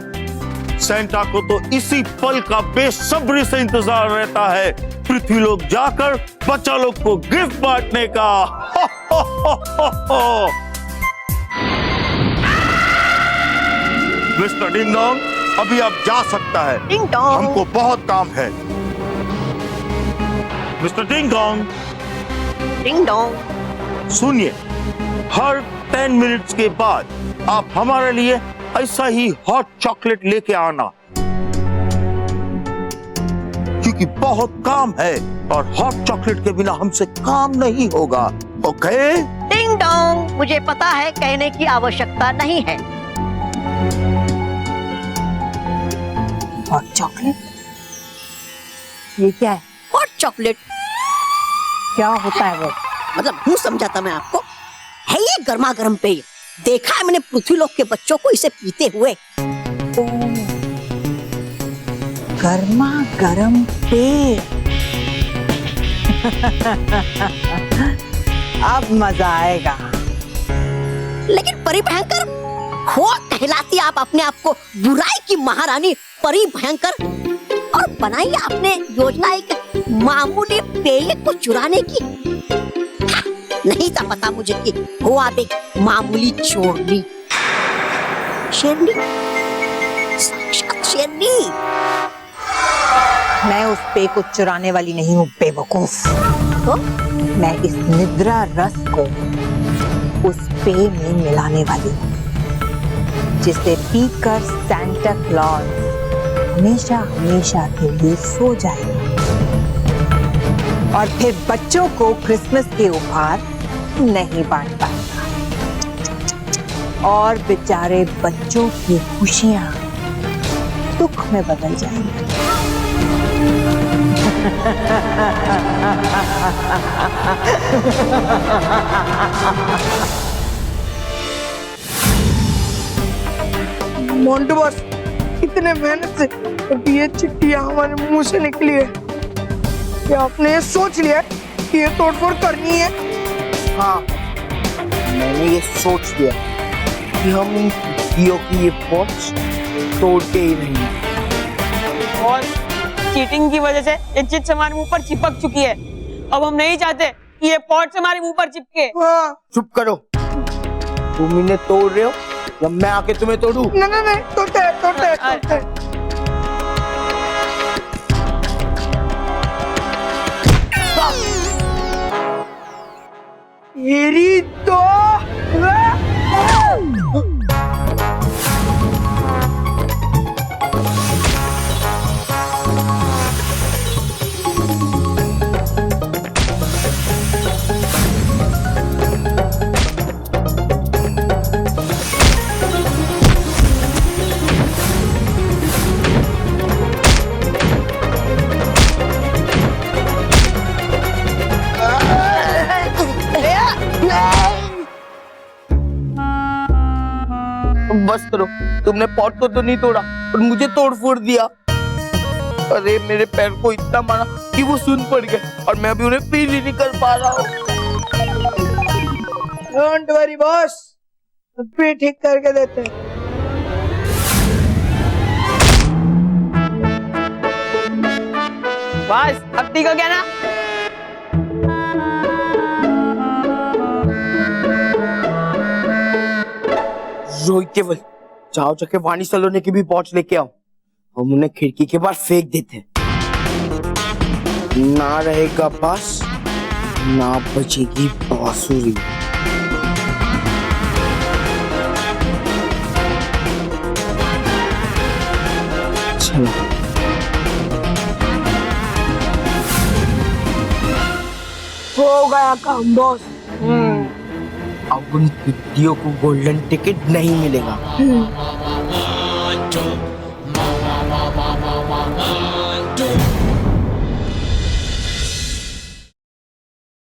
Santa को तो इसी पल का बेसब्री से इंतजार रहता है, पृथ्वी लोग जाकर बच्चा लोग को गिफ्ट बांटने का। मिस्टर डिंग डोंग, अभी आप जा सकता है। Ding dong. हमको बहुत काम है। Mister ding dong. Ding dong. सुनिए, हर 10 मिनट्स के बाद आप हमारे लिए ऐसा ही हॉट चॉकलेट लेके आना, क्योंकि बहुत काम है और हॉट चॉकलेट के बिना हमसे काम नहीं होगा। ओके? Ding dong. मुझे पता है कहने की आवश्यकता नहीं है। Hot chocolate? ये क्या है? हॉट चॉकलेट क्या होता है वो? मतलब यूं समझाता मैं आपको, है ये गर्मा गर्म पेय। देखा है मैंने पृथ्वी लोक के बच्चों को इसे पीते हुए। गर्मा गर्म पेय। अब मजा आएगा। लेकिन परी भयंकर, हो कहलाती आप अपने आप को बुराई की महारानी परी भयंकर, और बनाई आपने योजना एक मामूली पेय को चुराने की। नहीं था पता मुझे कि हो आप एक मामूली चोरनी। शेरनी, साक्षात शेरनी। मैं उस पेय को चुराने वाली नहीं हूँ बेवकूफ। तो मैं इस निद्रा रस को उस पेय में मिलाने वाली हूँ, जिसे पीकर सैंटा क्लॉज हमेशा हमेशा के लिए सो जाएगा और फिर बच्चों को क्रिसमस के उपहार नहीं बांट पाएगा और बेचारे बच्चों की खुशियां दुख में बदल जाएंगी। मोंटू बॉस, इतने मेहनत से अब ये चिट्ठियां हमारे मुंह से निकली है, क्या आपने ये सोच लिया कि ये तोड़फोड़ करनी है? हाँ, मैंने ये सोच लिया कि हम इन चिट्ठियों की ये पॉच तोड़ते ही नहीं। और चीटिंग की वजह से ये चिट्ठी हमारे मुंह पर चिपक चुकी है। अब हम नहीं चाहते कि ये पॉट हमारे मुंह पर चिपके। चुप करो, तुम इन्हें तोड़ रहे हो या मैं आके तुम्हें तोड़ूं? नहीं, तोड़ते। तेरी तो बस करो, तुमने पॉट को तो नहीं तोड़ा और मुझे तोड़ फोड़ दिया। अरे मेरे पैर को इतना मारा कि वो सुन पड़ गए और मैं अभी उन्हें फील ही नहीं कर पा रहा हूँ। डोंट वरी बॉस, फिर ठीक करके देते हैं। बस अब ठीक हो गया ना? रोहित केवल, जाओ जाके वाणी सलोने की भी पॉच लेके आओ, हम उन्हें खिड़की के बाहर फेंक देते। ना रहेगा बास, ना बचेगी बांसुरी। चलो, हो गया काम बॉस। अब उन पिट्टियों को गोल्डन टिकट नहीं मिलेगा। बच्चों मा मा मा मा मा मा मा